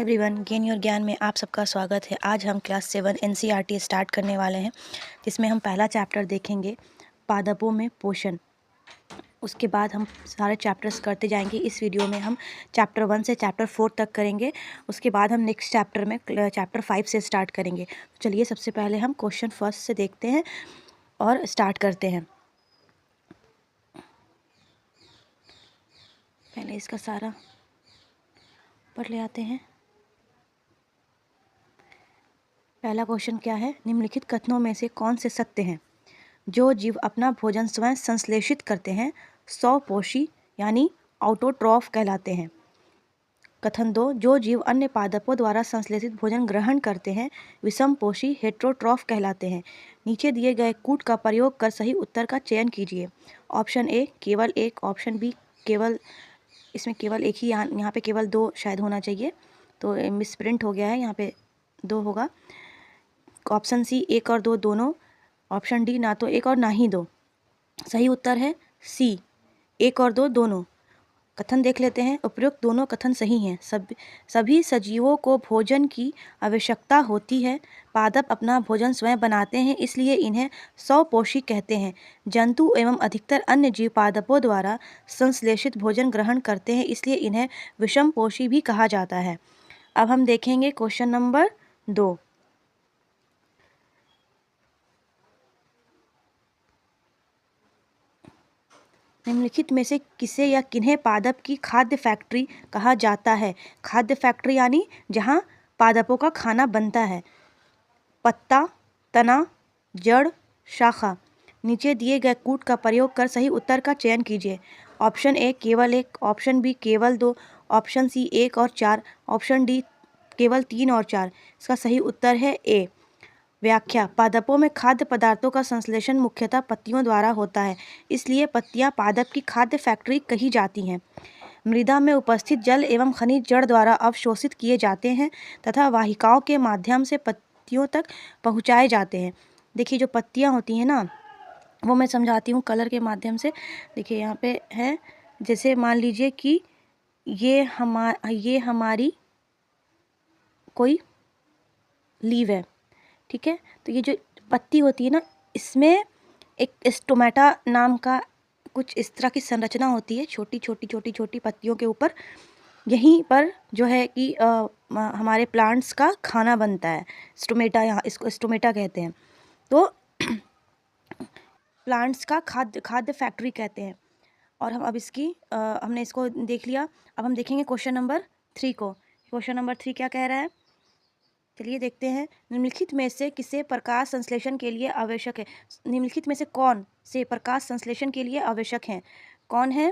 Hi everyone, gain your ज्ञान में आप सबका स्वागत है। आज हम क्लास 7 एनसीईआरटी स्टार्ट करने वाले हैं, जिसमें हम पहला चैप्टर देखेंगे पादपों में पोषण। उसके बाद हम सारे चैप्टर्स करते जाएंगे। इस वीडियो में हम चैप्टर 1 से चैप्टर 4 तक करेंगे। उसके बाद हम नेक्स्ट चैप्टर में चैप्टर 5 से स्टार्ट करेंगे। चलिए सबसे पहले हम क्वेश्चन फर्स्ट से देखते हैं और स्टार्ट करते हैं। पहले इसका सारा पढ़ ले आते हैं। पहला क्वेश्चन क्या है? निम्नलिखित कथनों में से कौन से सत्य हैं? जो जीव अपना भोजन स्वयं संश्लेषित करते हैं स्वपोषी यानी ऑटोट्रॉफ कहलाते हैं। कथन 2, जो जीव अन्य पादपों द्वारा संश्लेषित भोजन ग्रहण करते हैं विषमपोषी हेट्रोट्रॉफ कहलाते हैं। नीचे दिए गए कूट का प्रयोग कर सही उत्तर का चयन कीजिए। ऑप्शन ए केवल एक, ऑप्शन बी केवल, इसमें केवल एक ही, यहाँ पे केवल 2 शायद होना चाहिए, तो मिसप्रिंट हो गया है, यहाँ पे 2 होगा। ऑप्शन सी 1 और 2 दोनों, ऑप्शन डी ना तो 1 और ना ही 2। सही उत्तर है सी 1 और 2 दोनों। कथन देख लेते हैं। उपयुक्त दोनों कथन सही हैं। सभी सजीवों को भोजन की आवश्यकता होती है। पादप अपना भोजन स्वयं बनाते हैं, इसलिए इन्हें स्वपोषी कहते हैं। जंतु एवं अधिकतर अन्य जीव पादपों द्वारा संश्लेषित भोजन ग्रहण करते हैं, इसलिए इन्हें विषमपोषी भी कहा जाता है। अब हम देखेंगे क्वेश्चन नंबर 2। निम्नलिखित में से किसे या किन्हें पादप की खाद्य फैक्ट्री कहा जाता है? खाद्य फैक्ट्री यानी जहां पादपों का खाना बनता है। पत्ता, तना, जड़, शाखा। नीचे दिए गए कूट का प्रयोग कर सही उत्तर का चयन कीजिए। ऑप्शन ए केवल 1, ऑप्शन बी केवल 2, ऑप्शन सी 1 और 4, ऑप्शन डी केवल 3 और 4। इसका सही उत्तर है ए। व्याख्या: पादपों में खाद्य पदार्थों का संश्लेषण मुख्यतः पत्तियों द्वारा होता है, इसलिए पत्तियां पादप की खाद्य फैक्ट्री कही जाती हैं। मृदा में उपस्थित जल एवं खनिज जड़ द्वारा अवशोषित किए जाते हैं तथा वाहिकाओं के माध्यम से पत्तियों तक पहुंचाए जाते हैं। देखिए जो पत्तियां होती हैं ना, वो मैं समझाती हूँ कलर के माध्यम से। देखिए यहाँ पे है, जैसे मान लीजिए कि ये हमारी कोई लीव है, ठीक है। तो ये जो पत्ती होती है ना, इसमें एक स्टोमेटा नाम का कुछ इस तरह की संरचना होती है, छोटी छोटी छोटी छोटी पत्तियों के ऊपर। यहीं पर जो है कि हमारे प्लांट्स का खाना बनता है। स्टोमेटा, यहाँ इसको स्टोमेटा कहते हैं। तो प्लांट्स का खाद्य फैक्ट्री कहते हैं। और हम अब इसकी हमने इसको देख लिया। अब हम देखेंगे क्वेश्चन नंबर 3 को। क्वेश्चन नंबर 3 क्या कह रहा है, चलिए देखते हैं। निम्नलिखित में से किसे प्रकाश संश्लेषण के लिए आवश्यक है? निम्नलिखित में से कौन से प्रकाश संश्लेषण के लिए आवश्यक हैं? कौन है?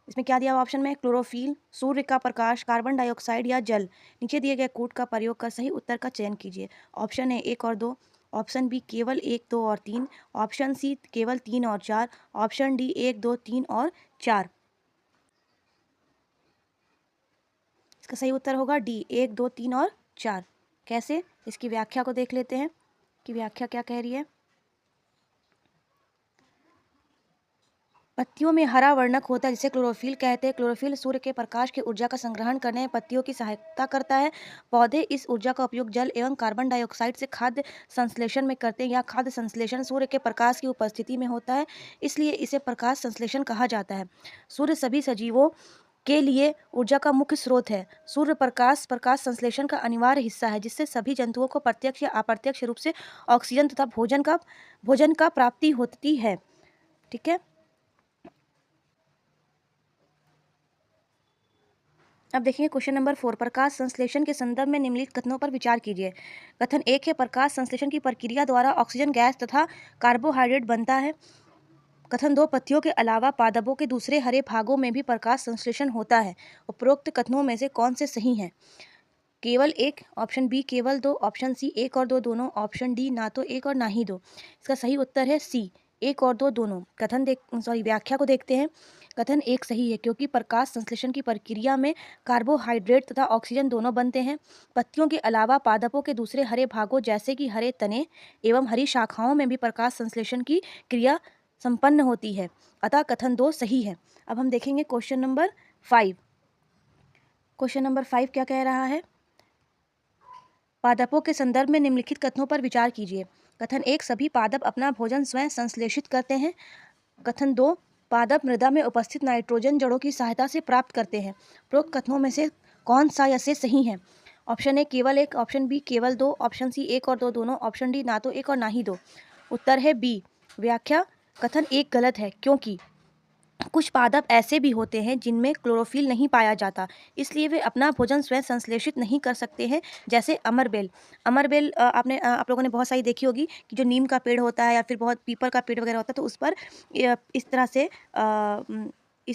इसमें क्या दिया हुआ ऑप्शन में? क्लोरोफिल, सूर्य का प्रकाश, कार्बन डाइऑक्साइड या जल। नीचे दिए गए कूट का प्रयोग कर सही उत्तर का चयन कीजिए। ऑप्शन है 1 और 2, ऑप्शन बी केवल 1, 2 और 3, ऑप्शन सी केवल 3 और 4, ऑप्शन डी 1, 2, 3 और 4। इसका सही उत्तर होगा डी 1, 2, 3 और 4। कैसे? इसकी व्याख्या को देख लेते हैं कि व्याख्या क्या कह रही है। पत्तियों में हरा वर्णक होता है जिसे क्लोरोफिल कहते हैं। क्लोरोफिल सूर्य के प्रकाश की ऊर्जा का संग्रहण करने में पत्तियों की सहायता करता है। पौधे इस ऊर्जा का उपयोग जल एवं कार्बन डाइऑक्साइड से खाद्य संश्लेषण में करते हैं। यह खाद्य संश्लेषण सूर्य के प्रकाश की उपस्थिति में होता है, इसलिए इसे प्रकाश संश्लेषण कहा जाता है। सूर्य सभी सजीवों के लिए ऊर्जा का मुख्य स्रोत है। सूर्य प्रकाश संश्लेषण का अनिवार्य हिस्सा है, जिससे सभी जंतुओं को प्रत्यक्ष या अप्रत्यक्ष रूप से ऑक्सीजन तथा भोजन का प्राप्ति होती है। ठीक है। अब देखिए क्वेश्चन नंबर 4। प्रकाश संश्लेषण के संदर्भ में निम्नलिखित कथनों पर विचार कीजिए। कथन 1 है, प्रकाश संश्लेषण की प्रक्रिया द्वारा ऑक्सीजन गैस तथा कार्बोहाइड्रेट बनता है। कथन 2, पत्तियों के अलावा पादपों के दूसरे हरे भागों में भी प्रकाश संश्लेषण होता है। उपरोक्त कथनों में से कौन से सही हैं? केवल 1, ऑप्शन बी केवल 2, ऑप्शन सी 1 और 2 दोनों, ऑप्शन डी ना तो 1 और ना ही 2। इसका सही उत्तर है सी 1 और 2 दोनों। व्याख्या को देखते हैं। कथन 1 सही है, क्योंकि प्रकाश संश्लेषण की प्रक्रिया में कार्बोहाइड्रेट तथा ऑक्सीजन दोनों बनते हैं। पत्तियों के अलावा पादपों के दूसरे हरे भागों जैसे कि हरे तने एवं हरी शाखाओं में भी प्रकाश संश्लेषण की क्रिया संपन्न होती है, अतः कथन 2 सही है। अब हम देखेंगे क्वेश्चन नंबर 5। क्वेश्चन नंबर 5 क्या कह रहा है? पादपों के संदर्भ में निम्नलिखित कथनों पर विचार कीजिए। कथन 1, सभी पादप अपना भोजन स्वयं संश्लेषित करते हैं। कथन 2, पादप मृदा में उपस्थित नाइट्रोजन जड़ों की सहायता से प्राप्त करते हैं। उपरोक्त कथनों में से कौन सा या से सही है? ऑप्शन ए केवल एक, ऑप्शन बी केवल दो, ऑप्शन सी एक और दो दोनों, ऑप्शन डी ना तो एक और ना ही दो। उत्तर है बी। व्याख्या, कथन 1 गलत है क्योंकि कुछ पादप ऐसे भी होते हैं जिनमें क्लोरोफिल नहीं पाया जाता, इसलिए वे अपना भोजन स्वयं संश्लेषित नहीं कर सकते हैं, जैसे अमरबेल। अमरबेल आप लोगों ने बहुत सारी देखी होगी कि जो नीम का पेड़ होता है या फिर बहुत पीपल का पेड़ वगैरह होता है, तो उस पर इस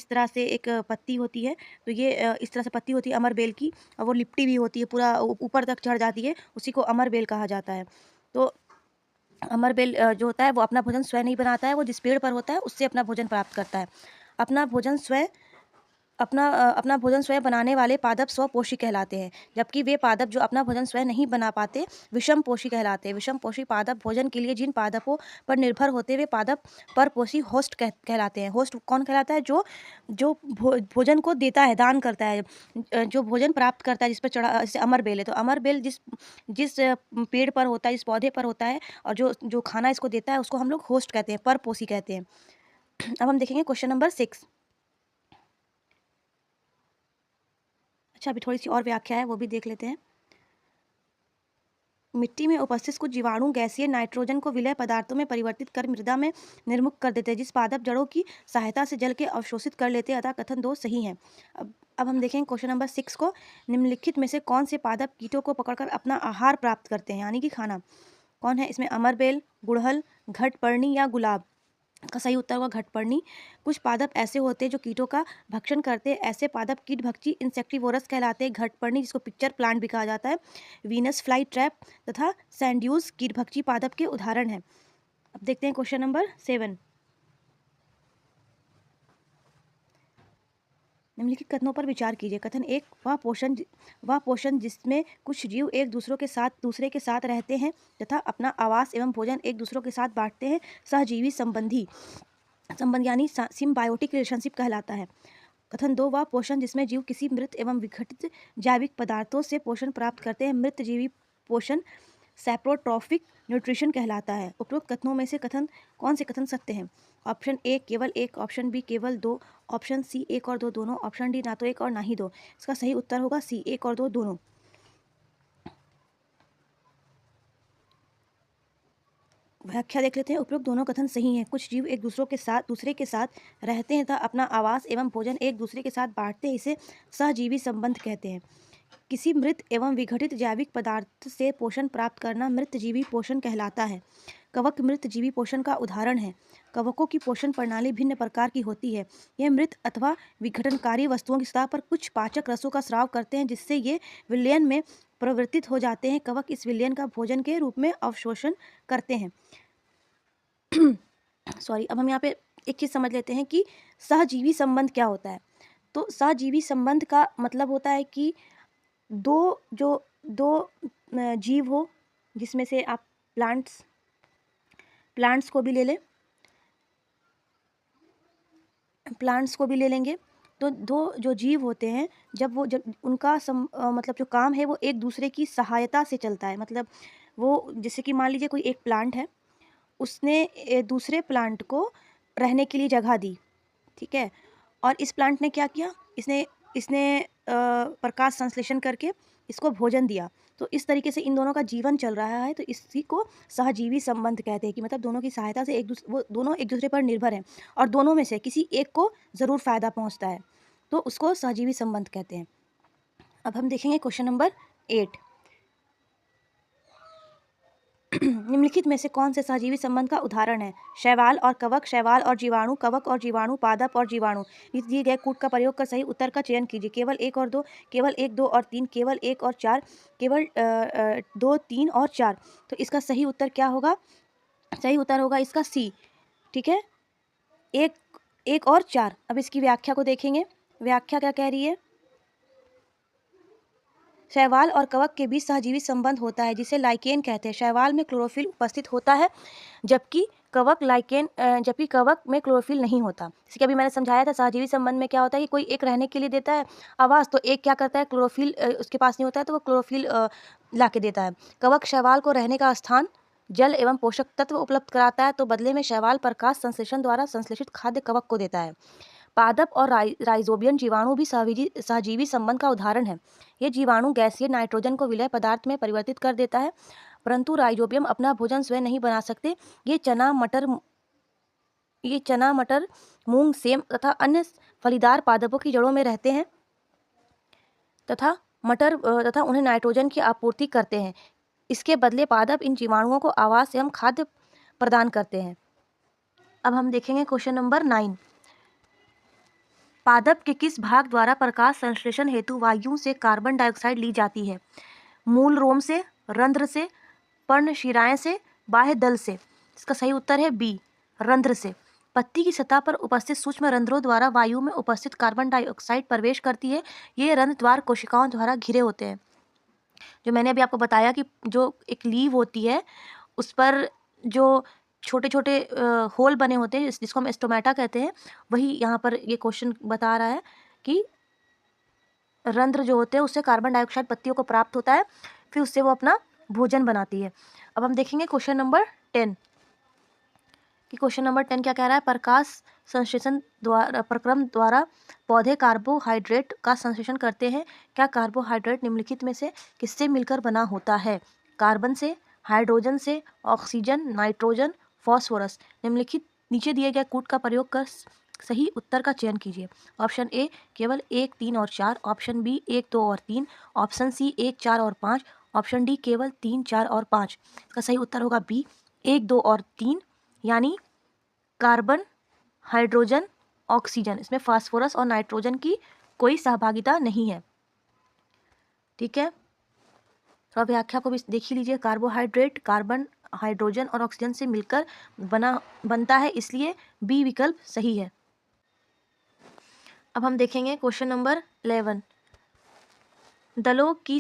तरह से एक पत्ती होती है। तो ये इस तरह से पत्ती होती है अमरबेल की, और वो लिपटी भी होती है, पूरा ऊपर तक चढ़ जाती है, उसी को अमरबेल कहा जाता है। तो अमरबेल जो होता है वो अपना भोजन स्वयं नहीं बनाता है, वो जिस पेड़ पर होता है उससे अपना भोजन प्राप्त करता है। अपना भोजन स्वयं बनाने वाले पादप स्वपोषी कहलाते हैं, जबकि वे पादप जो अपना भोजन स्वयं नहीं बना पाते विषमपोषी कहलाते हैं। विषमपोषी पादप भोजन के लिए जिन पादपों पर निर्भर होते वे पादप परपोषी होस्ट कहलाते हैं। होस्ट कौन कहलाता है? जो भोजन को देता है, दान करता है, जो भोजन प्राप्त करता है, जिस पर चढ़ा, जैसे अमरबेल है तो अमरबेल जिस जिस पेड़ पर होता है, जिस पौधे पर होता है, और जो खाना इसको देता है उसको हम लोग होस्ट कहते हैं, परपोषी कहते हैं। अब हम देखेंगे क्वेश्चन नंबर 6। अच्छा, अभी थोड़ी सी और व्याख्या है, वो भी देख लेते हैं। मिट्टी में उपस्थित कुछ जीवाणु गैसीय नाइट्रोजन को विलय पदार्थों में परिवर्तित कर मृदा में निर्मुक्त कर देते हैं, जिस पादप जड़ों की सहायता से जल के अवशोषित कर लेते हैं, अतः कथन 2 सही है। अब हम देखेंगे क्वेश्चन नंबर 6 को। निम्नलिखित में से कौन से पादप कीटों को पकड़कर अपना आहार प्राप्त करते हैं, यानी कि खाना? कौन है इसमें? अमरबेल, गुड़हल, घटपर्णी या गुलाब? का सही उत्तर होगा घटपर्णी। कुछ पादप ऐसे होते हैं जो कीटों का भक्षण करते हैं, ऐसे पादप कीटभक्षी इंसेक्टिवोरस कहलाते हैं। घटपर्णी, जिसको पिक्चर प्लांट भी कहा जाता है, वीनस फ्लाई ट्रैप तथा सैंड्यूज कीटभक्षी पादप के उदाहरण हैं। अब देखते हैं क्वेश्चन नंबर 7। निम्नलिखित कथनों पर विचार कीजिए। कथन 1, वह पोषण जिसमें कुछ जीव एक दूसरे के साथ रहते हैं तथा अपना आवास एवं भोजन एक दूसरों के साथ बांटते हैं, सहजीवी संबंध यानी सिम्बायोटिक रिलेशनशिप कहलाता है। कथन 2, वह पोषण जिसमें जीव किसी मृत एवं विघटित जैविक पदार्थों से पोषण प्राप्त करते हैं, मृत जीवी पोषण सैप्रोट्रॉफिक न्यूट्रिशन कहलाता है। उपरोक्त कथनों में से कौन से कथन सत्य हैं? ऑप्शन ए केवल एक, ऑप्शन बी केवल दो, ऑप्शन सी एक और दो दोनों, ऑप्शन डी ना तो एक और ना ही दो। इसका सही उत्तर होगा सी, एक और दो दोनों। व्याख्या देख लेते हैं। उपरोक्त दोनों कथन सही हैं। कुछ जीव एक दूसरे के साथ रहते हैं तथा अपना आवास एवं भोजन एक दूसरे के साथ बांटते हैं, इसे सहजीवी संबंध कहते हैं। किसी मृत एवं विघटित जैविक पदार्थ से पोषण प्राप्त करना मृत जीवी पोषण कहलाता है। कवक मृत जीवी पोषण का उदाहरण है। कवकों की पोषण प्रणाली भिन्न प्रकार की होती है। यह मृत अथवा विघटनकारी वस्तुओं की सतह पर कुछ पाचक रसों का स्राव करते हैं, जिससे ये विलयन में प्रवर्तित हो जाते हैं। कवक इस विलयन का भोजन के रूप में अवशोषण करते हैं। सॉरी, अब हम यहाँ पे एक चीज़ समझ लेते हैं कि सहजीवी संबंध क्या होता है। तो सहजीवी संबंध का मतलब होता है कि दो जीव हो, जिसमें से आप प्लांट्स को भी ले लें, प्लांट्स को भी ले लेंगे, तो दो जो जीव होते हैं, जब उनका मतलब जो काम है वो एक दूसरे की सहायता से चलता है। मतलब वो, जैसे कि मान लीजिए कोई एक प्लांट है, उसने दूसरे प्लांट को रहने के लिए जगह दी, ठीक है, और इस प्लांट ने क्या किया, इसने प्रकाश संश्लेषण करके इसको भोजन दिया। तो इस तरीके से इन दोनों का जीवन चल रहा है, तो इसी को सहजीवी संबंध कहते हैं कि मतलब दोनों की सहायता से वो दोनों एक दूसरे पर निर्भर हैं और दोनों में से किसी एक को ज़रूर फ़ायदा पहुंचता है, तो उसको सहजीवी संबंध कहते हैं। अब हम देखेंगे क्वेश्चन नंबर 8। निम्नलिखित में से कौन से सहजीवी संबंध का उदाहरण है? शैवाल और कवक, शैवाल और जीवाणु, कवक और जीवाणु, पादप और जीवाणु। इस दिए गए कूट का प्रयोग कर सही उत्तर का चयन कीजिए। केवल एक और दो, केवल एक, दो और तीन, केवल एक और चार, केवल 2, 3 और 4। तो इसका सही उत्तर क्या होगा? सही उत्तर होगा इसका सी, ठीक है, एक और 4। अब इसकी व्याख्या को देखेंगे। व्याख्या क्या कह रही है? शैवाल और कवक के बीच सहजीवी संबंध होता है, जिसे लाइकेन कहते हैं। शैवाल में क्लोरोफिल उपस्थित होता है, जबकि कवक लाइकेन जबकि कवक में क्लोरोफिल नहीं होता। जैसे कि अभी मैंने समझाया था सहजीवी संबंध में क्या होता है कि कोई एक रहने के लिए देता है आवास, तो एक क्या करता है, क्लोरोफिल उसके पास नहीं होता है तो वो क्लोरोफिल ला के देता है। कवक शैवाल को रहने का स्थान, जल एवं पोषक तत्व उपलब्ध कराता है, तो बदले में शैवाल प्रकाश संश्लेषण द्वारा संश्लेषित खाद्य कवक को देता है। पादप और राइजोबियम जीवाणु भी सहजीवी संबंध का उदाहरण है। ये जीवाणु गैसीय नाइट्रोजन को विलय पदार्थ में परिवर्तित कर देता है, परंतु राइजोबियम अपना भोजन स्वयं नहीं बना सकते। ये चना मटर, मूंग, सेम तथा अन्य फलीदार पादपों की जड़ों में रहते हैं तथा उन्हें नाइट्रोजन की आपूर्ति करते हैं। इसके बदले पादप इन जीवाणुओं को आवास एवं खाद्य प्रदान करते हैं। अब हम देखेंगे क्वेश्चन नंबर 9। पादप के किस भाग द्वारा प्रकाश संश्लेषण हेतु वायु से कार्बन डाइऑक्साइड ली जाती है? मूल रोम से, रंध्र से, पर्णशिराएं से, बाह्य दल से। इसका सही उत्तर है बी, रंध्र से। पत्ती की सतह पर उपस्थित सूक्ष्म रंध्रों द्वारा वायु में उपस्थित कार्बन डाइऑक्साइड प्रवेश करती है। ये रंध्र द्वार कोशिकाओं द्वारा घिरे होते हैं। जो मैंने अभी आपको बताया कि जो एक लीव होती है उस पर जो छोटे छोटे होल बने होते हैं जिसको हम स्टोमेटा कहते हैं, वही यहाँ पर ये क्वेश्चन बता रहा है कि रंध्र जो होते हैं उससे कार्बन डाइऑक्साइड पत्तियों को प्राप्त होता है, फिर उससे वो अपना भोजन बनाती है। अब हम देखेंगे क्वेश्चन नंबर 10 कि क्वेश्चन नंबर 10 क्या कह रहा है? प्रकाश संश्लेषण प्रक्रम द्वारा पौधे कार्बोहाइड्रेट का संश्लेषण करते हैं। क्या कार्बोहाइड्रेट निम्नलिखित में से किससे मिलकर बना होता है? कार्बन से, हाइड्रोजन से, ऑक्सीजन, नाइट्रोजन, फॉस्फोरस। निम्नलिखित नीचे दिए गए कूट का प्रयोग कर सही उत्तर का चयन कीजिए। ऑप्शन ए केवल 1, 3 और 4, ऑप्शन बी 1, 2 और 3, ऑप्शन सी 1, 4 और 5, ऑप्शन डी केवल 3, 4 और 5। इसका सही उत्तर होगा बी 1, 2 और 3, यानी कार्बन, हाइड्रोजन, ऑक्सीजन। इसमें फास्फोरस और नाइट्रोजन की कोई सहभागिता नहीं है। ठीक है, तो अब व्याख्या को भी देख ही लीजिए। कार्बोहाइड्रेट कार्बन, हाइड्रोजन और ऑक्सीजन से मिलकर बनता है, इसलिए बी विकल्प सही है। अब हम देखेंगे क्वेश्चन नंबर 11। दालों की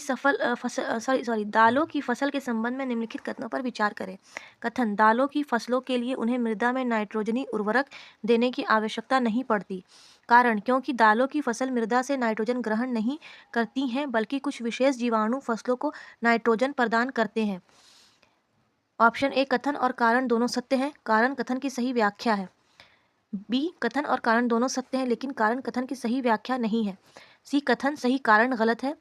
फसल के संबंध में निम्नलिखित कथनों पर विचार करें। कथन: दालों की फसलों के लिए उन्हें मृदा में नाइट्रोजनी उर्वरक देने की आवश्यकता नहीं पड़ती। कारण: क्योंकि दालों की फसल मृदा से नाइट्रोजन ग्रहण नहीं करती हैं, बल्कि कुछ विशेष जीवाणु फसलों को नाइट्रोजन प्रदान करते हैं। ऑप्शन ए कथन और कारण दोनों सत्य हैं, कारण कथन की सही व्याख्या है। बी कथन और कारण दोनों सत्य हैं, लेकिन कारण कथन की सही व्याख्या नहीं है। सी कथन सही, कारण गलत है।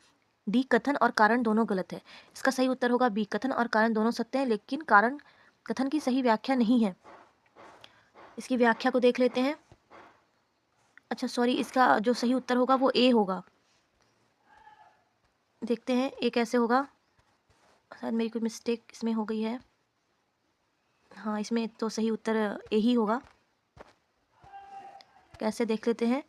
डी कथन और कारण दोनों गलत है। इसका सही उत्तर होगा बी, कथन और कारण दोनों सत्य हैं, लेकिन कारण कथन की सही व्याख्या नहीं है। इसकी व्याख्या को देख लेते हैं। अच्छा सॉरी, इसका जो सही उत्तर होगा वो ए होगा। देखते हैं ए कैसे होगा। शायद मेरी कोई मिस्टेक इसमें हो गई है। हाँ, इसमें तो सही उत्तर ए ही होगा। कैसे देख लेते हैं।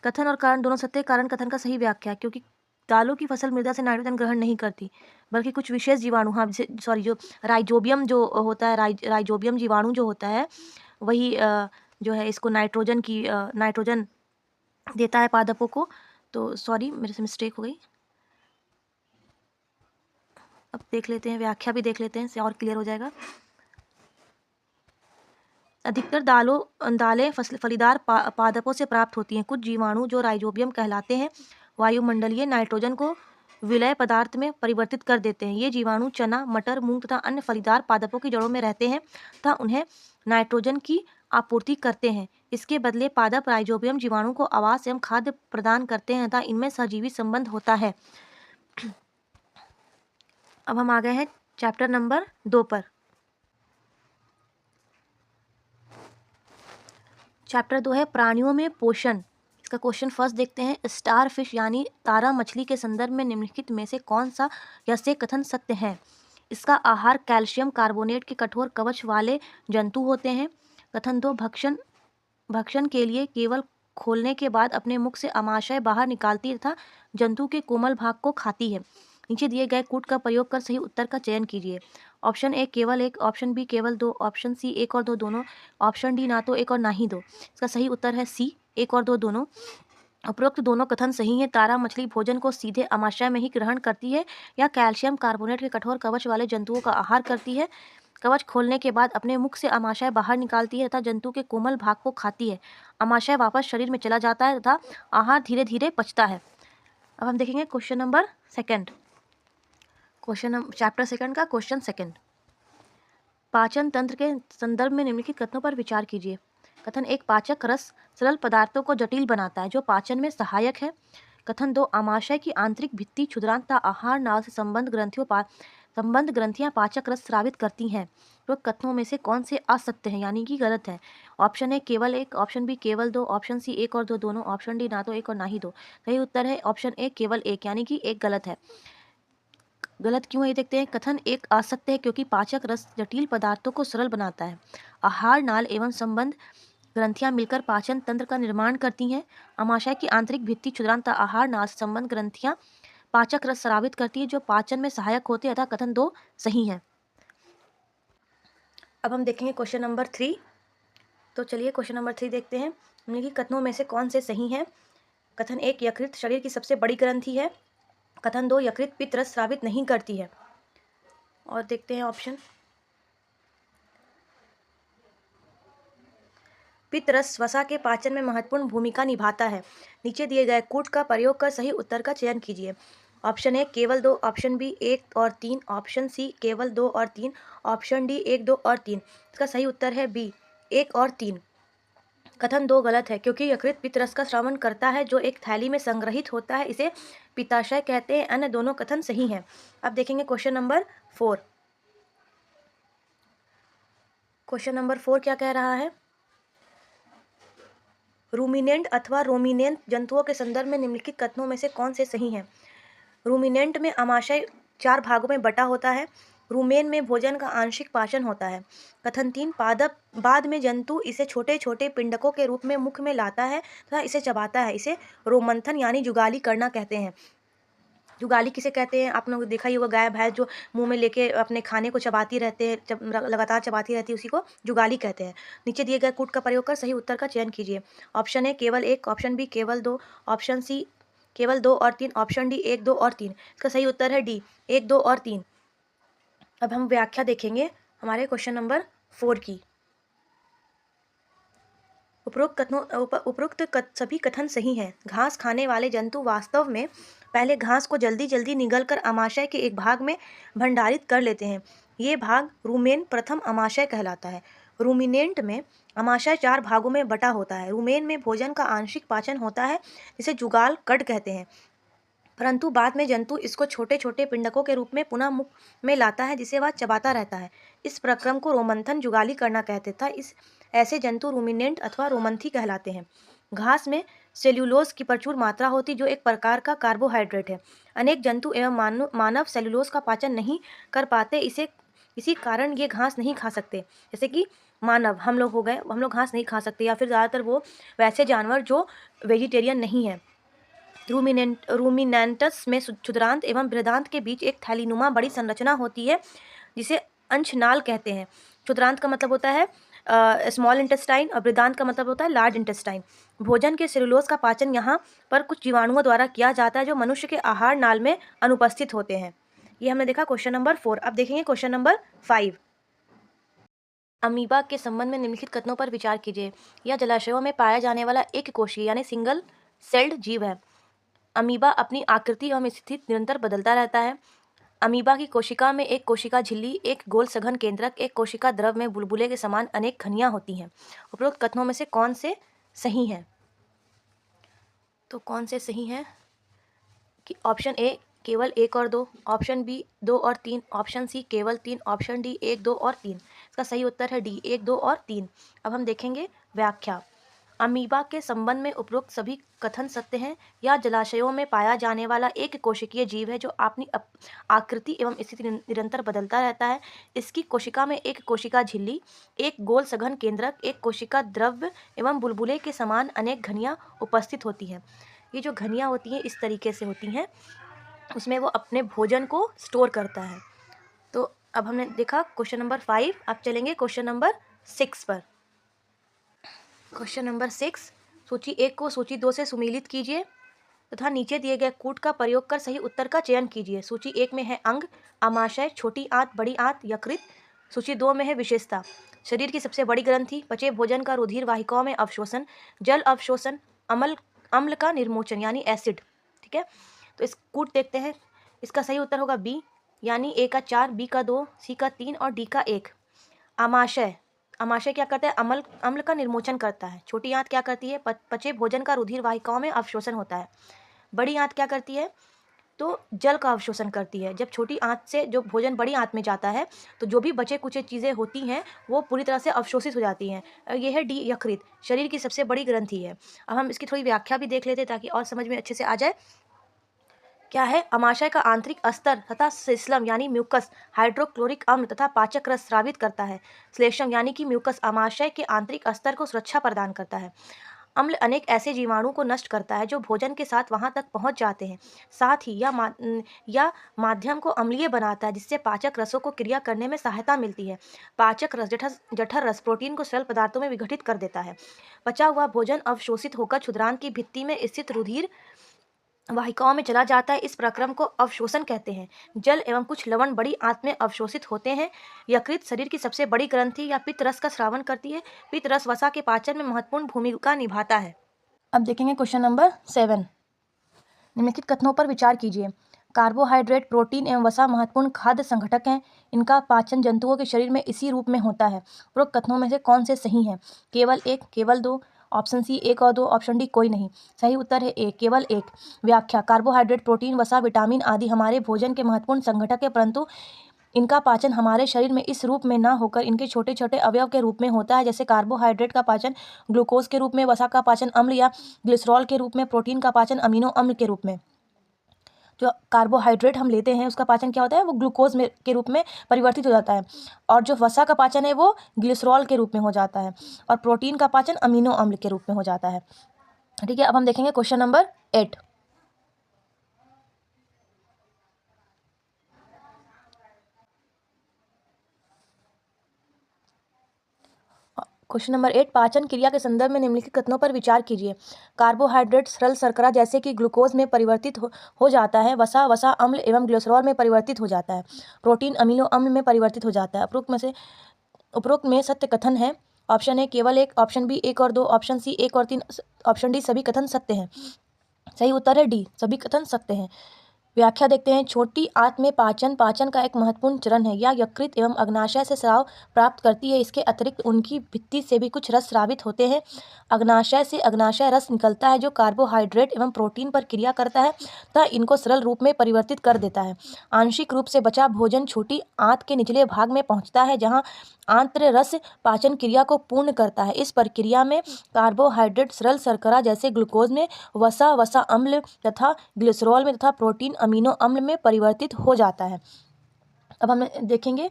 कथन और कारण दोनों सत्य, कारण कथन का सही व्याख्या, क्योंकि दालों की फसल मृदा से नाइट्रोजन ग्रहण नहीं करती, बल्कि कुछ विशेष जीवाणु, हाँ सॉरी, जो राइजोबियम जो होता है, राइजोबियम जीवाणु जो होता है वही जो है इसको नाइट्रोजन देता है पादपों को। तो सॉरी, मेरे से मिस्टेक हो गई। अब देख लेते हैं, व्याख्या भी देख लेते हैं, इससे और क्लियर हो जाएगा। अधिकतर दालें फलीदार पादपों से प्राप्त होती हैं। कुछ जीवाणु जो राइजोबियम कहलाते हैं वायुमंडलीय नाइट्रोजन को विलय पदार्थ में परिवर्तित कर देते हैं। ये जीवाणु चना, मटर, मूंग तथा अन्य फलीदार पादपों की जड़ों में रहते हैं तथा उन्हें नाइट्रोजन की आपूर्ति करते हैं। इसके बदले पादप राइजोबियम जीवाणु को आवास एवं खाद्य प्रदान करते हैं तथा इनमें सहजीवी संबंध होता है। अब हम आ गए हैं चैप्टर नंबर 2 पर। चैप्टर 2 है प्राणियों में पोषण। इसका क्वेश्चन फर्स्ट देखते हैं। स्टार फिश यानी तारा मछली के संदर्भ में निम्नलिखित में से कौन सा या से कथन सत्य है? इसका आहार कैल्शियम कार्बोनेट के कठोर कवच वाले जंतु होते हैं। कथन 2, भक्षण के लिए केवल खोलने के बाद अपने मुख से आमाशय बाहर निकालती तथा जंतु के कोमल भाग को खाती है। नीचे दिए गए कूट का प्रयोग कर सही उत्तर का चयन कीजिए। ऑप्शन ए केवल 1, ऑप्शन बी केवल 2, ऑप्शन सी 1 और 2 दोनों, ऑप्शन डी ना तो 1 और ना ही 2। इसका सही उत्तर है सी, 1 और 2 दोनों। उपरोक्त दोनों कथन सही हैं। तारा मछली भोजन को सीधे आमाशय में ही ग्रहण करती है या कैल्शियम कार्बोनेट के कठोर कवच वाले जंतुओं का आहार करती है। कवच खोलने के बाद अपने मुख से आमाशय बाहर निकालती है तथा जंतु के कोमल भाग को खाती है। आमाशय वापस शरीर में चला जाता है तथा आहार धीरे धीरे पचता है। अब हम देखेंगे question number second, chapter second का क्वेश्चन सेकंड। पाचन तंत्र के संदर्भ में निम्नलिखित कथनों पर विचार कीजिए। कथन 1, पाचक रस सरल पदार्थों को जटिल बनाता है जो पाचन में सहायक है। कथन 2, आमाशय की आंतरिक भित्ति क्षुद्रांत तथा आहार नाल से संबंध ग्रंथियां पाचक रस स्रावित करती हैं। तो कथनों में से कौन से असत्य हैं यानी कि गलत है? ऑप्शन ए केवल एक, ऑप्शन बी केवल दो, ऑप्शन सी एक और दो दोनों, ऑप्शन डी ना तो एक और ना ही दो। सही उत्तर है ऑप्शन ए केवल एक, यानी कि एक गलत है। गलत क्यों है ये देखते हैं। कथन 1 असत्य है क्योंकि पाचक रस जटिल पदार्थों को सरल बनाता है। आहार नाल एवं संबंध ग्रंथियां मिलकर पाचन तंत्र का निर्माण करती हैं। आमाशय की आंतरिक भित्ति क्षुद्रांत आहार नाल से संबंध ग्रंथियां पाचक रस स्रावित करती है जो पाचन में सहायक होते हैं, अतः कथन 2 सही है। अब हम देखेंगे क्वेश्चन नंबर 3। तो चलिए क्वेश्चन नंबर 3 देखते हैं। हमने कि कथनों में से कौन से सही हैं। कथन 1, यकृत शरीर की सबसे बड़ी ग्रंथि है। कथन 2, यकृत पित्त रस स्रावित नहीं करती है। और देखते हैं ऑप्शन। पित्त रस वसा के पाचन में महत्वपूर्ण भूमिका निभाता है। नीचे दिए गए कूट का प्रयोग कर सही उत्तर का चयन कीजिए। ऑप्शन ए केवल 2, ऑप्शन बी 1 और 3, ऑप्शन सी केवल 2 और 3, ऑप्शन डी 1, 2 और 3। इसका सही उत्तर है बी 1 और 3। कथन 2 गलत है क्योंकि यकृत पित्त रस का स्रावन करता है जो एक थैली में संग्रहित होता है, इसे पित्ताशय कहते हैं। अन्य दोनों कथन सही हैं। अब देखेंगे क्वेश्चन नंबर 4। क्वेश्चन नंबर 4 क्या कह रहा है। रूमिनेंट अथवा रोमिनेंट जंतुओं के संदर्भ में निम्नलिखित कथनों में से कौन से सही हैं। रूमिनेंट में आमाशय 4 भागों में बटा होता है। रूमेन में भोजन का आंशिक पाचन होता है। कथन 3, पादप बाद में जंतु इसे छोटे छोटे पिंडकों के रूप में मुख में लाता है तथा इसे चबाता है। इसे रोमंथन यानी जुगाली करना कहते हैं। जुगाली किसे कहते हैं? आप लोगों ने देखा ही होगा, गाय भैंस जो मुंह में लेके अपने खाने को चबाती रहते हैं, लगातार चबाती रहती है, उसी को जुगाली कहते हैं। नीचे दिए गए कूट का प्रयोग कर सही उत्तर का चयन कीजिए। ऑप्शन ए केवल 1, ऑप्शन बी केवल 2, ऑप्शन सी केवल 2 और 3, ऑप्शन डी 1, 2 और 3। इसका सही उत्तर है डी 1, 2 और 3। अब हम व्याख्या देखेंगे हमारे क्वेश्चन नंबर 4 की। उपरोक्त सभी कथन सही हैं। घास खाने वाले जंतु वास्तव में पहले घास को जल्दी जल्दी निगलकर आमाशय के एक भाग में भंडारित कर लेते हैं। ये भाग रूमेन प्रथम आमाशय कहलाता है। रूमिनेंट में आमाशय 4 भागों में बटा होता है। रूमेन में भोजन का आंशिक पाचन होता है जिसे जुगाल कड कहते हैं, परंतु बाद में जंतु इसको छोटे छोटे पिंडकों के रूप में पुनः मुख में लाता है जिसे वह चबाता रहता है। इस प्रक्रम को रोमंथन जुगाली करना कहते था। ऐसे जंतु रूमिनेंट अथवा रोमंथी कहलाते हैं। घास में सेल्यूलोज की प्रचुर मात्रा होती जो एक प्रकार का कार्बोहाइड्रेट है। अनेक जंतु एवं मानव सेल्यूलोज का पाचन नहीं कर पाते, इसी कारण ये घास नहीं खा सकते। जैसे कि मानव हम लोग हो गए, हम लोग घास नहीं खा सकते, या फिर ज़्यादातर वो वैसे जानवर जो वेजिटेरियन नहीं है। रूमिनेंटस में क्षुद्रांत एवं बृहदांत के बीच एक थैलीनुमा बड़ी संरचना होती है जिसे अंशनाल कहते हैं। क्षुद्रांत का मतलब होता है स्मॉल इंटेस्टाइन और बृहदांत का मतलब होता है लार्ज इंटेस्टाइन। भोजन के सेलुलोज का पाचन यहाँ पर कुछ जीवाणुओं द्वारा किया जाता है जो मनुष्य के आहार नाल में अनुपस्थित होते हैं। ये हमने देखा क्वेश्चन नंबर 4। अब देखेंगे क्वेश्चन नंबर 5। अमीबा के संबंध में निम्नलिखित कथनों पर विचार कीजिए। यह जलाशयों में पाया जाने वाला एक कोशीय यानी सिंगल सेल्ड जीव है। अमीबा अपनी आकृति एवं स्थिति निरंतर बदलता रहता है। अमीबा की कोशिका में एक कोशिका झिल्ली, एक गोल सघन केंद्रक, एक कोशिका द्रव में बुलबुले के समान अनेक खनियां होती हैं। उपरोक्त कथनों में से कौन से सही हैं? तो कौन से सही हैं कि ऑप्शन ए केवल 1 और 2, ऑप्शन बी 2 और 3, ऑप्शन सी केवल 3, ऑप्शन डी 1, 2 और 3। इसका सही उत्तर है डी 1, 2 और 3। अब हम देखेंगे व्याख्या। अमीबा के संबंध में उपरोक्त सभी कथन सत्य हैं। यह जलाशयों में पाया जाने वाला एक कोशिकीय जीव है जो अपनी आकृति एवं स्थिति निरंतर बदलता रहता है। इसकी कोशिका में एक कोशिका झिल्ली, एक गोल सघन केंद्रक, एक कोशिका द्रव्य एवं बुलबुले के समान अनेक घनियां उपस्थित होती हैं। ये जो घनियां होती हैं इस तरीके से होती हैं, उसमें वो अपने भोजन को स्टोर करता है। तो अब हमने देखा क्वेश्चन नंबर 5। अब चलेंगे क्वेश्चन नंबर 6 पर। क्वेश्चन नंबर 6, सूची 1 को सूची 2 से सुमेलित कीजिए तथा नीचे दिए गए कूट का प्रयोग कर सही उत्तर का चयन कीजिए। सूची 1 में है अंग, आमाशय, छोटी आंत, बड़ी आंत, यकृत। सूची 2 में है विशेषता। शरीर की सबसे बड़ी ग्रंथि, पचे भोजन का रुधिर वाहिकाओं में अवशोषण, जल अवशोषण, अम्ल का निर्मोचन यानी एसिड। ठीक है, तो इस कूट देखते हैं। इसका सही उत्तर होगा बी, यानी ए का 4, बी का 2, सी का 3 और डी का 1। आमाशय, आमाशय क्या करता है? अम्ल का निर्मोचन करता है। छोटी आंत क्या करती है? पचे भोजन का रुधिर वाहिकाओं में अवशोषण होता है। बड़ी आंत क्या करती है? तो जल का अवशोषण करती है। जब छोटी आंत से जो भोजन बड़ी आंत में जाता है तो जो भी बचे कुचे चीज़ें होती हैं वो पूरी तरह से अवशोषित हो जाती हैं। ये है डी, यकृत, शरीर की सबसे बड़ी ग्रंथि है। अब हम इसकी थोड़ी व्याख्या भी देख लेते हैं ताकि और समझ में अच्छे से आ जाए। क्या है? अमाशय का आंतरिक अस्तर तथा सिस्लम यानी म्यूकस हाइड्रोक्लोरिक अम्ल तथा पाचक रस स्रावित करता है। श्लेष्म यानी कि म्यूकस आमाशय के आंतरिक अस्तर को सुरक्षा प्रदान करता है। अम्ल अनेक ऐसे जीवाणु को नष्ट करता है जो भोजन के साथ वहां तक पहुंच जाते हैं। साथ ही या माध्यम को अम्लीय बनाता है जिससे पाचक रसों को क्रिया करने में सहायता मिलती है। पाचक रस जठर रस प्रोटीन को सरल पदार्थों में विघटित कर देता है। बचा हुआ भोजन अवशोषित होकर क्षुद्रांत की भित्ति में स्थित रुधिर वाहिकाओं में चला जाता है। इस प्रक्रम को अवशोषण कहते हैं। जल एवं कुछ लवण बड़ी आंत में अवशोषित होते हैं। यकृत शरीर की सबसे बड़ी ग्रंथि या पित्त रस का स्रावन करती है। पित्त रस वसा के पाचन में महत्वपूर्ण भूमिका निभाता है। अब देखेंगे क्वेश्चन नंबर 7। निम्नलिखित कथनों पर विचार कीजिए। कार्बोहाइड्रेट, प्रोटीन एवं वसा महत्वपूर्ण खाद्य संघटक हैं। इनका पाचन जंतुओं के शरीर में इसी रूप में होता है। उपरोक्त कथनों में से कौन से सही हैं? केवल एक, केवल दो, ऑप्शन सी 1 और 2, ऑप्शन डी कोई नहीं। सही उत्तर है ए, केवल एक। व्याख्या, कार्बोहाइड्रेट, प्रोटीन, वसा, विटामिन आदि हमारे भोजन के महत्वपूर्ण संघटक है, परंतु इनका पाचन हमारे शरीर में इस रूप में न होकर इनके छोटे छोटे अवयव के रूप में होता है। जैसे कार्बोहाइड्रेट का पाचन ग्लूकोज के रूप में, वसा का पाचन अम्ल या ग्लिसरॉल के रूप में, प्रोटीन का पाचन अमीनो अम्ल के रूप में। जो कार्बोहाइड्रेट हम लेते हैं उसका पाचन क्या होता है? वो ग्लूकोज में के रूप में परिवर्तित हो जाता है। और जो वसा का पाचन है वो ग्लिसरॉल के रूप में हो जाता है। और प्रोटीन का पाचन अमीनो अम्ल के रूप में हो जाता है। ठीक है, अब हम देखेंगे क्वेश्चन नंबर 8। क्वेश्चन नंबर 8, पाचन क्रिया के संदर्भ में निम्नलिखित कथनों पर विचार कीजिए। कार्बोहाइड्रेट सरल शर्करा जैसे कि ग्लूकोज में परिवर्तित हो जाता है। वसा अम्ल एवं ग्लिसरॉल में परिवर्तित हो जाता है। प्रोटीन अमीनो अम्ल में परिवर्तित हो जाता है। उपरोक्त में सत्य कथन है। ऑप्शन ए केवल एक, ऑप्शन बी 1 और 2, ऑप्शन सी 1 और 3, ऑप्शन डी सभी कथन सत्य हैं। सही उत्तर है डी, सभी कथन सत्य हैं। व्याख्या देखते हैं। छोटी आंत में पाचन का एक महत्वपूर्ण चरण है। यह यकृत एवं अग्नाशय से स्राव प्राप्त करती है। इसके अतिरिक्त उनकी भित्ति से भी कुछ रस स्रावित होते हैं। अग्नाशय से अग्नाशय रस निकलता है जो कार्बोहाइड्रेट एवं प्रोटीन पर क्रिया करता है तथा इनको सरल रूप में परिवर्तित कर देता है। आंशिक रूप से बचा भोजन छोटी आंत के निचले भाग में पहुंचता है जहां आंत्र रस पाचन क्रिया को पूर्ण करता है। इस प्रक्रिया में कार्बोहाइड्रेट सरल शर्करा जैसे ग्लूकोज में, वसा अम्ल तथा ग्लिसरॉल में तथा प्रोटीन अमीनो अम्ल में परिवर्तित हो जाता है। अब हम देखेंगे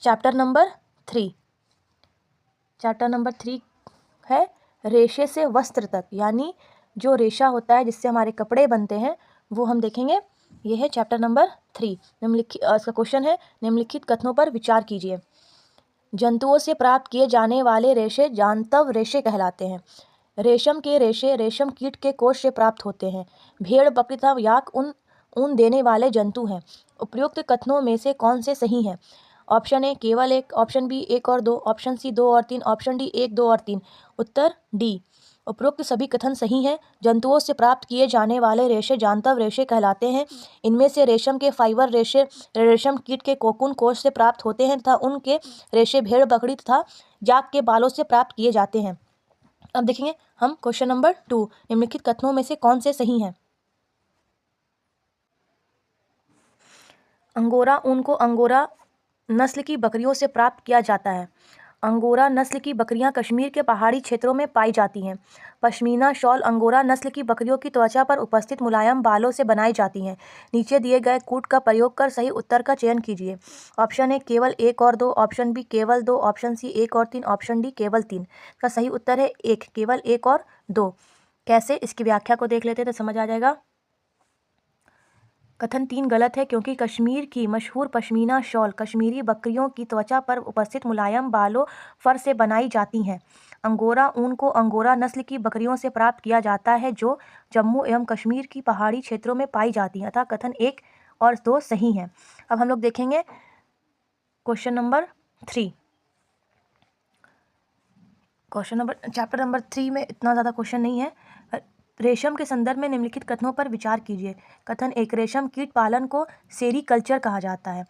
चैप्टर नंबर 3। चैप्टर नंबर 3 है रेशे से वस्त्र तक, यानी जो रेशा होता है जिससे हमारे कपड़े बनते हैं वो हम देखेंगे। ये है चैप्टर नंबर 3। इसका क्वेश्चन है निम्नलिखित कथनों पर विचार कीजिए। जंतुओं से प्राप्त किए जाने वाले रेशे जांतव रेशे कहलाते हैं। रेशम के रेशे रेशम कीट के कोश से प्राप्त होते हैं। भेड़, बकरी तथा याक ऊन देने वाले जंतु हैं। उपयुक्त कथनों में से कौन से सही हैं? ऑप्शन ए केवल एक, ऑप्शन बी 1 और 2, ऑप्शन सी 2 और 3, ऑप्शन डी 1, 2 और 3। उत्तर डी, उपरोक्त सभी कथन सही हैं। जंतुओं से प्राप्त किए जाने वाले रेशे जांतव रेशे कहलाते हैं। इनमें से रेशम के फाइबर रेशे रेशम कीट के कोकून कोश से प्राप्त होते हैं तथा उनके रेशे भेड़, बकरी तथा याक के बालों से प्राप्त किए जाते हैं। अब देखेंगे हम क्वेश्चन नंबर 2, निम्नलिखित कथनों में से कौन से सही हैं? अंगोरा ऊन को अंगोरा नस्ल की बकरियों से प्राप्त किया जाता है। अंगोरा नस्ल की बकरियां कश्मीर के पहाड़ी क्षेत्रों में पाई जाती हैं। पश्मीना शॉल अंगोरा नस्ल की बकरियों की त्वचा पर उपस्थित मुलायम बालों से बनाई जाती हैं। नीचे दिए गए कूट का प्रयोग कर सही उत्तर का चयन कीजिए। ऑप्शन ए केवल 1 और 2, ऑप्शन बी केवल 2, ऑप्शन सी 1 और 3, ऑप्शन डी केवल 3। का सही उत्तर है 1, केवल 1 और 2। कैसे, इसकी व्याख्या को देख लेते हैं तो समझ आ जाएगा। कथन 3 गलत है क्योंकि कश्मीर की मशहूर पश्मीना शॉल कश्मीरी बकरियों की त्वचा पर उपस्थित मुलायम बालों फर से बनाई जाती हैं। अंगोरा ऊन को अंगोरा नस्ल की बकरियों से प्राप्त किया जाता है जो जम्मू एवं कश्मीर की पहाड़ी क्षेत्रों में पाई जाती हैं। अतः कथन 1 और 2 सही हैं। अब हम लोग देखेंगे क्वेश्चन नंबर 3। चैप्टर नंबर 3 में इतना ज़्यादा क्वेश्चन नहीं है। रेशम के संदर्भ में निम्नलिखित कथनों पर विचार कीजिए। कथन 1, रेशम कीट पालन को सेरीकल्चर कहा जाता है।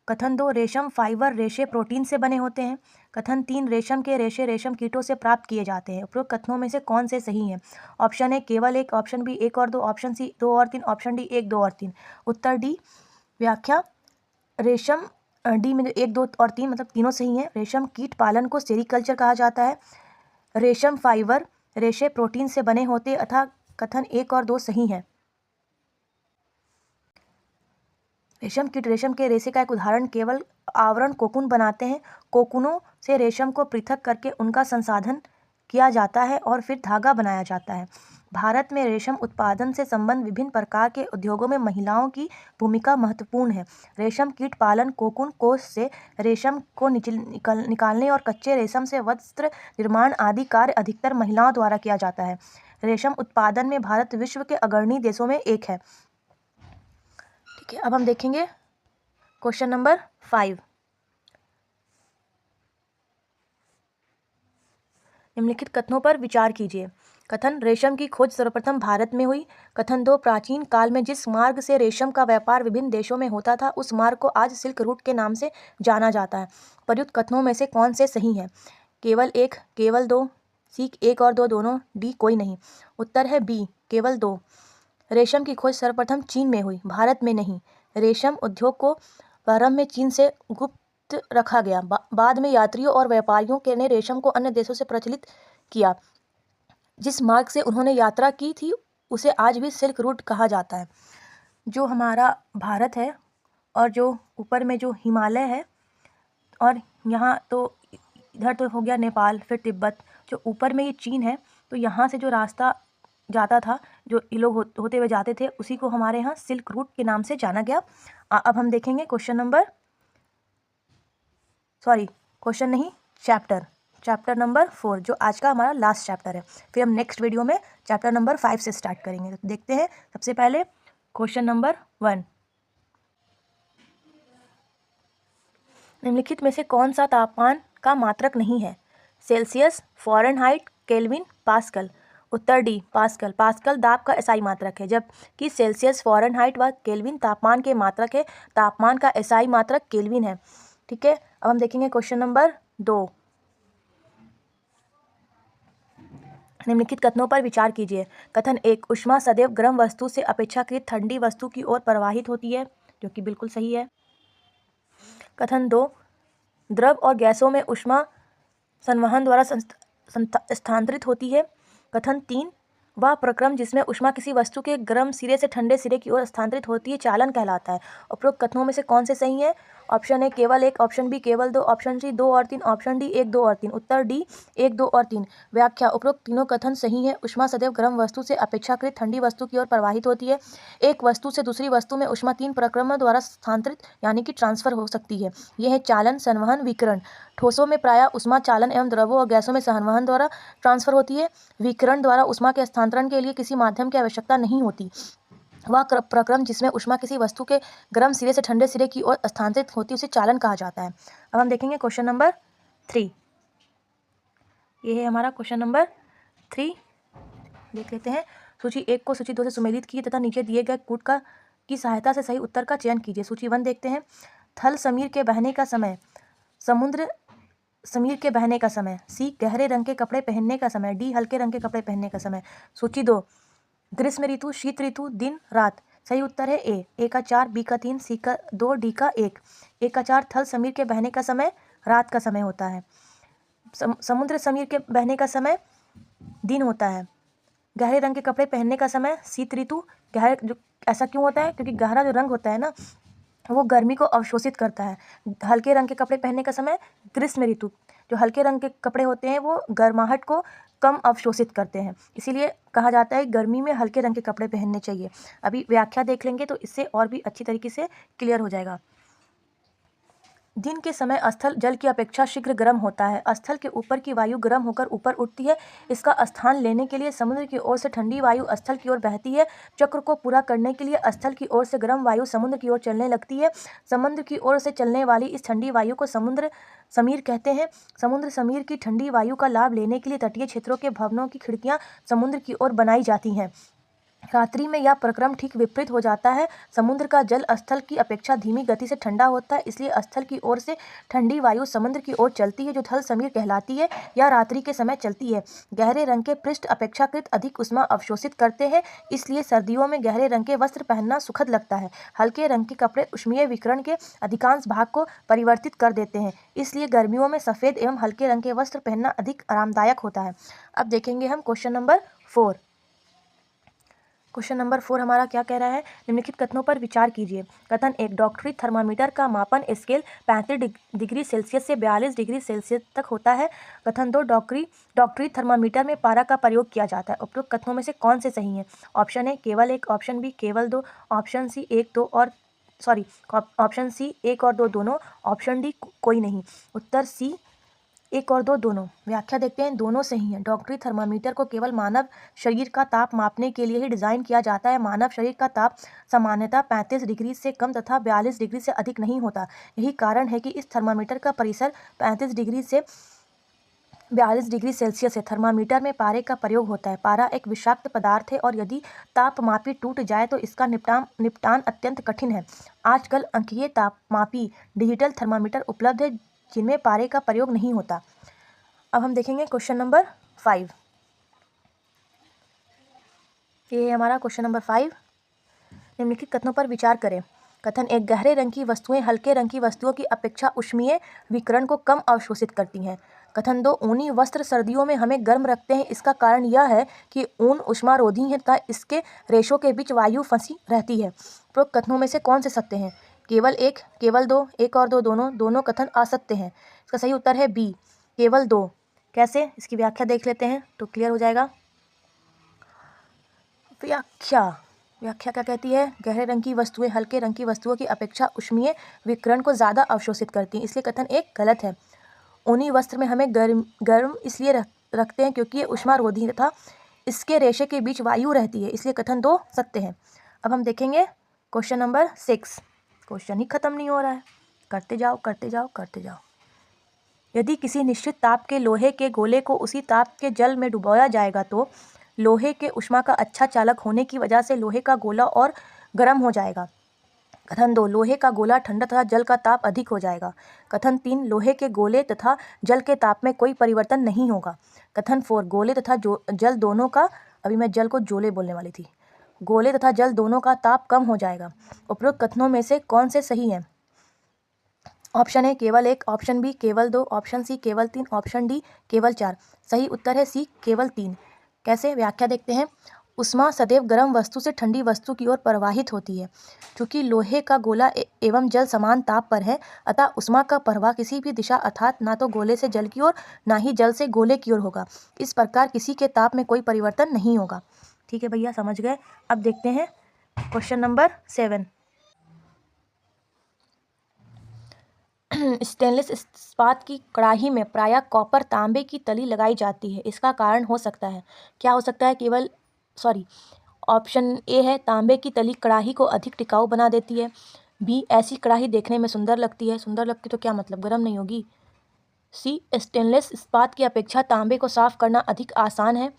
कथन 2, रेशम फाइबर रेशे प्रोटीन से बने होते हैं। कथन 3, रेशम के रेशे रेशम कीटों से प्राप्त किए जाते हैं। उपरोक्त कथनों में से कौन से सही हैं? ऑप्शन ए केवल 1, ऑप्शन बी 1 और 2, ऑप्शन सी 2 और 3, ऑप्शन डी 1, 2 और 3। उत्तर डी। व्याख्या, रेशम डी में जो 1, 2 और 3 मतलब तीनों सही हैं। रेशम कीट पालन को सेरीकल्चर कहा जाता है। रेशम फाइबर रेशे प्रोटीन से बने होते अतः कथन 1 और 2 सही हैं। रेशम कीट रेशम के रेशे का एक उदाहरण केवल आवरण कोकून बनाते हैं। कोकूनों से रेशम को पृथक करके उनका संसाधन किया जाता है और फिर धागा बनाया जाता है। भारत में रेशम उत्पादन से संबंध विभिन्न प्रकार के उद्योगों में महिलाओं की भूमिका महत्वपूर्ण है। रेशम कीट पालन कोकून कोष से रेशम को निकालने और कच्चे रेशम से वस्त्र निर्माण आदि कार्य अधिकतर महिलाओं द्वारा किया जाता है। रेशम उत्पादन में भारत विश्व के अग्रणी देशों में एक है। ठीक है, अब हम देखेंगे क्वेश्चन नंबर 5। निम्नलिखित कथनों पर विचार कीजिए। कथन, रेशम की खोज सर्वप्रथम भारत में हुई। कथन 2, प्राचीन काल में जिस मार्ग से रेशम का व्यापार विभिन्न देशों में होता था उस मार्ग को आज सिल्क रूट के नाम से जाना जाता है। प्रयुक्त कथनों में से कौन से सही हैं? केवल 1, केवल 2, सी 1 और 2 दोनों, डी कोई नहीं। उत्तर है बी, केवल 2। रेशम की खोज सर्वप्रथम चीन में हुई, भारत में नहीं। रेशम उद्योग को प्रारंभ में चीन से गुप्त रखा गया। बाद में यात्रियों और व्यापारियों ने रेशम को अन्य देशों से प्रचलित किया। जिस मार्ग से उन्होंने यात्रा की थी उसे आज भी सिल्क रूट कहा जाता है। जो हमारा भारत है और जो ऊपर में जो हिमालय है और यहाँ तो इधर तो हो गया नेपाल, फिर तिब्बत, जो ऊपर में ये चीन है, तो यहाँ से जो रास्ता जाता था, जो ये लोग होते हुए जाते थे, उसी को हमारे यहाँ सिल्क रूट के नाम से जाना गया। अब हम देखेंगे चैप्टर नंबर 4, जो आज का हमारा लास्ट चैप्टर है। फिर हम नेक्स्ट वीडियो में चैप्टर नंबर 5 से स्टार्ट करेंगे। तो देखते हैं सबसे पहले क्वेश्चन नंबर 1। निम्नलिखित में से कौन सा तापमान का मात्रक नहीं है? Celsius, Fahrenheit, Kelvin, Pascal. उत्तर डी, पास्कल। पास्कल दाब का एसआई मात्रक है, जबकि सेल्सियस, फ़ारेनहाइट व केल्विन तापमान के मात्रक है। तापमान का एसआई मात्रक केल्विन है। ठीक है, अब हम देखेंगे क्वेश्चन नंबर 2। निम्नलिखित कथनों पर विचार कीजिए। कथन 1, ऊष्मा सदैव गर्म वस्तु से अपेक्षाकृत ठंडी वस्तु की ओर प्रवाहित होती है, जो कि बिल्कुल सही है। कथन 2, द्रव और गैसों में ऊष्मा संवहन द्वारा स्थानांतरित होती है। कथन 3, वह प्रक्रम जिसमें ऊष्मा किसी वस्तु के गर्म सिरे से ठंडे सिरे की ओर स्थानांतरित होती है चालन कहलाता है। उपरोक्त कथनों में से कौन से सही हैं? ऑप्शन ए केवल 1, ऑप्शन बी केवल 2, ऑप्शन सी 2 और 3, ऑप्शन डी 1, 2 और 3। उत्तर डी, 1, 2 और 3। व्याख्या, उपरोक्त तीनों कथन सही है। ऊष्मा सदैव गर्म वस्तु से अपेक्षाकृत ठंडी वस्तु की ओर प्रवाहित होती है। एक वस्तु से दूसरी वस्तु में ऊष्मा 3 प्रक्रमों द्वारा स्थानांतरित यानी कि ट्रांसफर हो सकती है। यह है चालन, संवहन, विकिरण। ठोसों में प्रायः ऊष्मा चालन एवं द्रवों और गैसों में संवहन द्वारा ट्रांसफर होती है। विकिरण द्वारा ऊष्मा के स्थानांतरण के लिए किसी माध्यम की आवश्यकता नहीं होती। वह प्रक्रम जिसमें ऊष्मा किसी वस्तु के गर्म सिरे से ठंडे सिरे की ओर स्थानांतरित होती है उसे चालन कहा जाता है। अब हम देखेंगे क्वेश्चन नंबर 3। ये है हमारा क्वेश्चन नंबर 3। देख लेते हैं। सूची 1 को सूची 2 से सुमेलित कीजिए तथा नीचे दिए गए कूट की सहायता से सही उत्तर का चयन कीजिए। सूची 1 देखते हैं। थल समीर के बहने का समय, समुद्र समीर के बहने का समय। सी, गहरे रंग के कपड़े पहनने का समय। डी, हल्के रंग के कपड़े पहनने का समय। सूची 2, ग्रीष्म ऋतु, शीत ऋतु, दिन, रात। सही उत्तर है ए का 4, बी का 3, सी का 2, डी का 1। ए का 4 थल समीर के बहने का समय रात का समय होता है। समुद्र समीर के बहने का समय दिन होता है। गहरे रंग के कपड़े पहनने का समय शीत ऋतु। ऐसा क्यों होता है? क्योंकि गहरा जो रंग होता है ना, वो गर्मी को अवशोषित करता है। हल्के रंग के कपड़े पहनने का समय ग्रीष्म ऋतु। जो हल्के रंग के कपड़े होते हैं वो गर्माहट को कम अवशोषित करते हैं, इसीलिए कहा जाता है गर्मी में हल्के रंग के कपड़े पहनने चाहिए। अभी व्याख्या देख लेंगे तो इससे और भी अच्छी तरीके से क्लियर हो जाएगा। दिन के समय स्थल जल की अपेक्षा शीघ्र गर्म होता है। स्थल के ऊपर की वायु गर्म होकर ऊपर उठती है। इसका स्थान लेने के लिए समुद्र की ओर से ठंडी वायु स्थल की ओर बहती है। चक्र को पूरा करने के लिए स्थल की ओर से गर्म वायु समुद्र की ओर चलने लगती है। समुद्र की ओर से चलने वाली इस ठंडी वायु को समुद्र समीर कहते हैं। समुद्र समीर की ठंडी वायु का लाभ लेने के लिए तटीय क्षेत्रों के भवनों की खिड़कियां समुद्र की ओर बनाई जाती हैं। रात्रि में यह प्रक्रम ठीक विपरीत हो जाता है। समुद्र का जल स्थल की अपेक्षा धीमी गति से ठंडा होता है, इसलिए स्थल की ओर से ठंडी वायु समुद्र की ओर चलती है, जो थल समीर कहलाती है। यह रात्रि के समय चलती है। गहरे रंग के पृष्ठ अपेक्षाकृत अधिक उष्मा अवशोषित करते हैं, इसलिए सर्दियों में गहरे रंग के वस्त्र पहनना सुखद लगता है। हल्के रंग के कपड़े उष्मीय विकिरण के अधिकांश भाग को परिवर्तित कर देते हैं, इसलिए गर्मियों में सफ़ेद एवं हल्के रंग के वस्त्र पहनना अधिक आरामदायक होता है। अब देखेंगे हम क्वेश्चन नंबर 4। क्वेश्चन नंबर 4 हमारा क्या कह रहा है, निम्नलिखित कथनों पर विचार कीजिए। कथन 1, डॉक्टरी थर्मामीटर का मापन स्केल 35 डिग्री सेल्सियस से 42 डिग्री सेल्सियस तक होता है। कथन 2, डॉक्टरी थर्मामीटर में पारा का प्रयोग किया जाता है। उपरोक्त कथनों में से कौन से सही हैं? ऑप्शन ए केवल 1, ऑप्शन बी केवल 2, ऑप्शन सी 1 और 2 दोनों, ऑप्शन डी कोई नहीं। उत्तर सी 1 और 2 दोनों। व्याख्या देखते हैं, दोनों सही हैं। डॉक्टरी थर्मामीटर को केवल मानव शरीर का ताप मापने के लिए ही डिज़ाइन किया जाता है। मानव शरीर का ताप सामान्यतः 35 डिग्री से कम तथा 42 डिग्री से अधिक नहीं होता। यही कारण है कि इस थर्मामीटर का परिसर 35 डिग्री से 42 डिग्री सेल्सियस है। थर्मामीटर में पारे का प्रयोग होता है। पारा एक विषाक्त पदार्थ है और यदि तापमापी टूट जाए तो इसका निपटान अत्यंत कठिन है। आजकल अंकीय तापमापी डिजिटल थर्मामीटर उपलब्ध है जिनमें पारे का प्रयोग नहीं होता। अब हम देखेंगे क्वेश्चन नंबर 5। ये हमारा क्वेश्चन नंबर 5। निम्नलिखित कथनों पर विचार करें। कथन 1, गहरे रंग की वस्तुएं हल्के रंग की वस्तुओं की अपेक्षा उष्मीय विकिरण को कम अवशोषित करती हैं। कथन 2, ऊनी वस्त्र सर्दियों में हमें गर्म रखते हैं। इसका कारण यह है कि ऊन उष्मारोधी है तथा इसके रेशों के बीच वायु फंसी रहती है। उपरोक्त कथनों में से कौन से सत्य हैं? केवल 1, केवल 2, 1 और 2 दोनों कथन असत्य हैं। इसका सही उत्तर है बी, केवल 2। कैसे? इसकी व्याख्या देख लेते हैं तो क्लियर हो जाएगा। व्याख्या क्या कहती है? गहरे रंग की वस्तुएं हल्के रंग की वस्तुओं की अपेक्षा उष्मीय विकिरण को ज़्यादा अवशोषित करती हैं, इसलिए कथन 1 गलत है। ऊनी वस्त्र में हमें गर्म इसलिए रखते हैं क्योंकि ये उष्मारोधी तथा इसके रेशे के बीच वायु रहती है, इसलिए कथन 2 सत्य है। अब हम देखेंगे क्वेश्चन नंबर 6। क्वेश्चन ही खत्म नहीं हो रहा है, करते जाओ करते जाओ करते जाओ। यदि किसी निश्चित ताप के लोहे के गोले को उसी ताप के जल में डुबोया जाएगा तो लोहे के ऊष्मा का अच्छा चालक होने की वजह से लोहे का गोला और गर्म हो जाएगा। कथन 2, लोहे का गोला ठंडा तथा जल का ताप अधिक हो जाएगा। कथन 3, लोहे के गोले तथा जल के ताप में कोई परिवर्तन नहीं होगा। कथन 4, गोले तथा जल दोनों का, अभी मैं जल को जोले बोलने वाली थी, गोले तथा जल दोनों का ताप कम हो जाएगा। उपरोक्त कथनों में से कौन से सही हैं? ऑप्शन ए केवल 1, ऑप्शन बी केवल 2, ऑप्शन सी केवल 3, ऑप्शन डी केवल 4। सही उत्तर है सी, केवल 3। कैसे? व्याख्या देखते हैं। उष्मा सदैव गर्म वस्तु से ठंडी वस्तु की ओर प्रवाहित होती है। चूँकि लोहे का गोला एवं जल समान ताप पर है, अतः उष्मा का प्रवाह किसी भी दिशा अर्थात ना तो गोले से जल की ओर ना ही जल से गोले की ओर होगा। इस प्रकार किसी के ताप में कोई परिवर्तन नहीं होगा। ठीक है भैया, समझ गए। अब देखते हैं क्वेश्चन नंबर 7। स्टेनलेस इस्पात की कढ़ाई में प्रायः कॉपर तांबे की तली लगाई जाती है। इसका कारण हो सकता है, क्या हो सकता है? ऑप्शन ए है, तांबे की तली कढ़ाई को अधिक टिकाऊ बना देती है। बी, ऐसी कढ़ाई देखने में सुंदर लगती है। सुंदर लगती तो क्या मतलब, गर्म नहीं होगी। सी, स्टेनलेस इस्पात की अपेक्षा तांबे को साफ करना अधिक आसान है।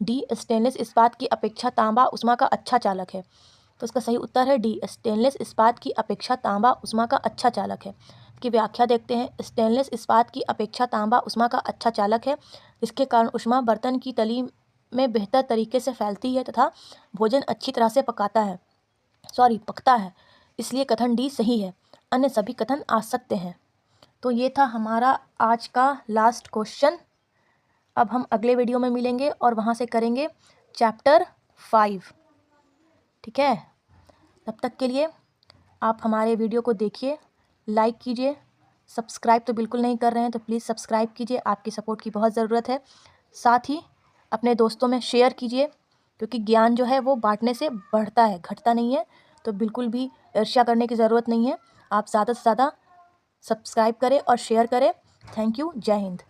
डी, स्टेनलेस इस्पात की अपेक्षा तांबा उष्मा का अच्छा चालक है। तो इसका सही उत्तर है डी, स्टेनलेस इस्पात की अपेक्षा तांबा उष्मा का अच्छा चालक है। की व्याख्या देखते हैं। स्टेनलेस इस्पात की अपेक्षा तांबा उष्मा का अच्छा चालक है। इसके कारण उष्मा बर्तन की तली में बेहतर तरीके से फैलती है तथा भोजन अच्छी तरह से पकता है। इसलिए कथन डी सही है, अन्य सभी कथन असत्य हैं। तो ये था हमारा आज का लास्ट क्वेश्चन। अब हम अगले वीडियो में मिलेंगे और वहाँ से करेंगे चैप्टर 5। ठीक है, तब तक के लिए आप हमारे वीडियो को देखिए, लाइक कीजिए, सब्सक्राइब तो बिल्कुल नहीं कर रहे हैं तो प्लीज़ सब्सक्राइब कीजिए, आपकी सपोर्ट की बहुत ज़रूरत है। साथ ही अपने दोस्तों में शेयर कीजिए, क्योंकि ज्ञान जो है वो बांटने से बढ़ता है, घटता नहीं है। तो बिल्कुल भी ईर्ष्या करने की ज़रूरत नहीं है। आप ज़्यादा से ज़्यादा सब्सक्राइब करें और शेयर करें। Thank you. जय हिंद।